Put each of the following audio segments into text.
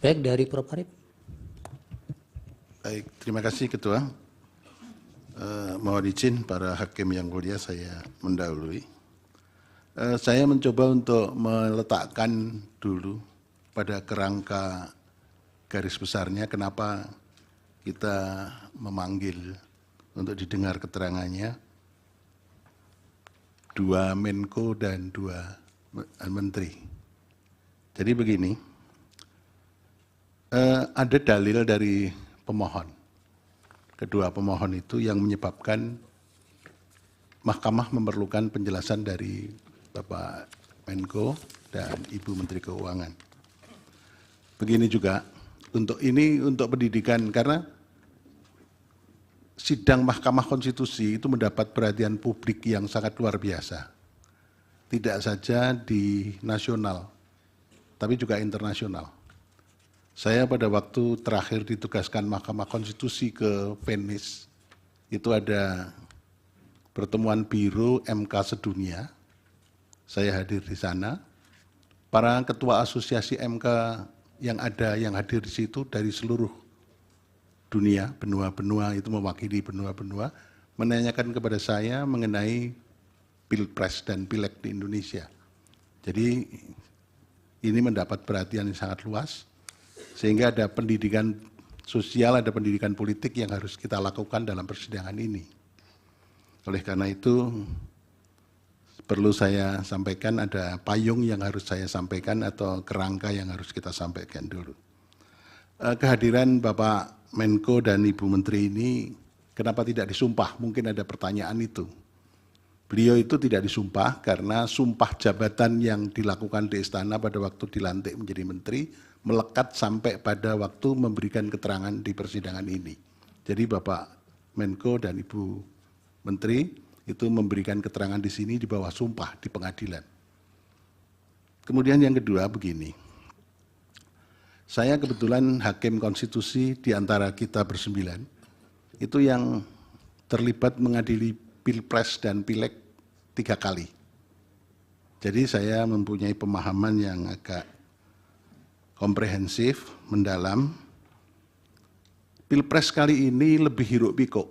Baik, dari Prof. Arif. Baik, terima kasih Ketua. Mohon izin para hakim yang mulia, saya mendahului. Saya mencoba untuk meletakkan dulu pada kerangka garis besarnya kenapa kita memanggil untuk didengar keterangannya dua Menko dan dua Menteri. Jadi begini, ada dalil dari pemohon. Kedua pemohon itu yang menyebabkan Mahkamah memerlukan penjelasan dari Bapak Menko dan Ibu Menteri Keuangan. Begini juga, untuk pendidikan, karena sidang Mahkamah Konstitusi itu mendapat perhatian publik yang sangat luar biasa. Tidak saja di nasional, tapi juga internasional. Saya pada waktu terakhir ditugaskan Mahkamah Konstitusi ke Venice, itu ada pertemuan Biro MK sedunia, saya hadir di sana. Para ketua asosiasi MK yang hadir di situ dari seluruh dunia, benua-benua itu mewakili benua-benua, menanyakan kepada saya mengenai Pilpres dan Pileg di Indonesia. Jadi ini mendapat perhatian yang sangat luas, sehingga ada pendidikan sosial, ada pendidikan politik yang harus kita lakukan dalam persidangan ini. Oleh karena itu, perlu saya sampaikan ada payung yang harus saya sampaikan atau kerangka yang harus kita sampaikan dulu. Kehadiran Bapak Menko dan Ibu Menteri ini kenapa tidak disumpah? Mungkin ada pertanyaan itu. Beliau itu tidak disumpah karena sumpah jabatan yang dilakukan di istana pada waktu dilantik menjadi menteri melekat sampai pada waktu memberikan keterangan di persidangan ini. Jadi Bapak Menko dan Ibu Menteri itu memberikan keterangan di sini di bawah sumpah di pengadilan. Kemudian yang kedua begini, saya kebetulan hakim konstitusi di antara kita bersembilan, itu yang terlibat mengadili Pilpres dan Pileg 3 kali. Jadi saya mempunyai pemahaman yang agak komprehensif, mendalam. Pilpres kali ini lebih hiruk pikuk.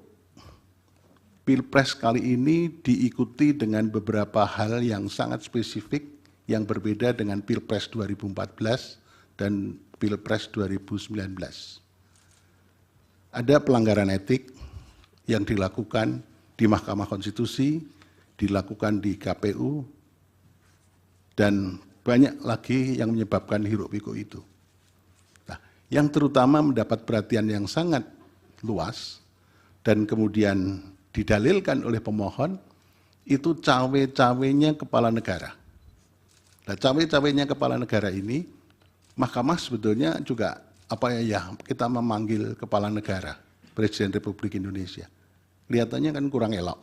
Pilpres kali ini diikuti dengan beberapa hal yang sangat spesifik yang berbeda dengan Pilpres 2014 dan Pilpres 2019. Ada pelanggaran etik yang dilakukan di Mahkamah Konstitusi, dilakukan di KPU, dan banyak lagi yang menyebabkan hiruk pikuk itu. Nah, yang terutama mendapat perhatian yang sangat luas dan kemudian didalilkan oleh pemohon itu cawe-cawenya kepala negara. Nah, cawe-cawenya kepala negara ini, Mahkamah sebetulnya juga kita memanggil kepala negara, Presiden Republik Indonesia. Kelihatannya kan kurang elok.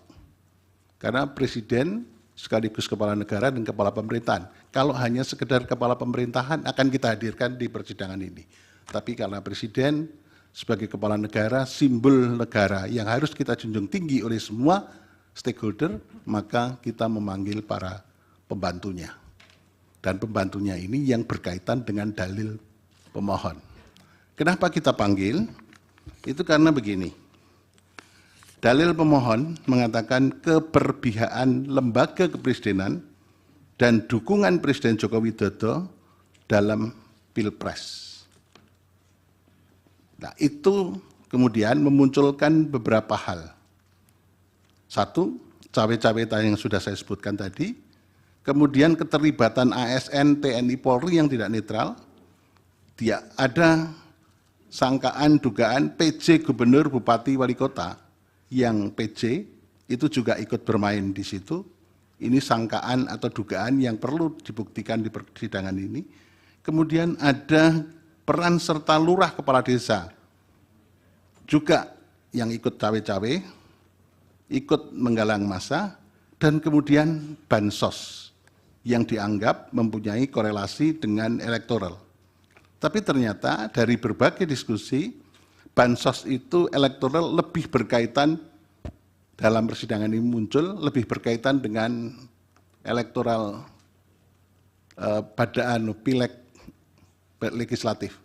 Karena Presiden sekaligus kepala negara dan kepala pemerintahan. Kalau hanya sekedar kepala pemerintahan akan kita hadirkan di persidangan ini. Tapi karena Presiden sebagai kepala negara, simbol negara yang harus kita junjung tinggi oleh semua stakeholder, maka kita memanggil para pembantunya. Dan pembantunya ini yang berkaitan dengan dalil pemohon. Kenapa kita panggil? Itu karena begini. Dalil pemohon mengatakan keberpihakan lembaga kepresidenan dan dukungan Presiden Joko Widodo dalam Pilpres. Nah, itu kemudian memunculkan beberapa hal. Satu, cawe-cawe yang sudah saya sebutkan tadi. Kemudian keterlibatan ASN, TNI, Polri yang tidak netral. Ada sangkaan, dugaan PJ Gubernur, Bupati, Wali Kota yang PJ itu juga ikut bermain di situ. Ini sangkaan atau dugaan yang perlu dibuktikan di persidangan ini. Kemudian ada peran serta lurah kepala desa juga yang ikut cawe-cawe, ikut menggalang massa, dan kemudian bansos yang dianggap mempunyai korelasi dengan elektoral. Tapi ternyata dari berbagai diskusi, bansos itu elektoral lebih berkaitan dalam persidangan ini muncul, lebih berkaitan dengan elektoral pada Pileg legislatif.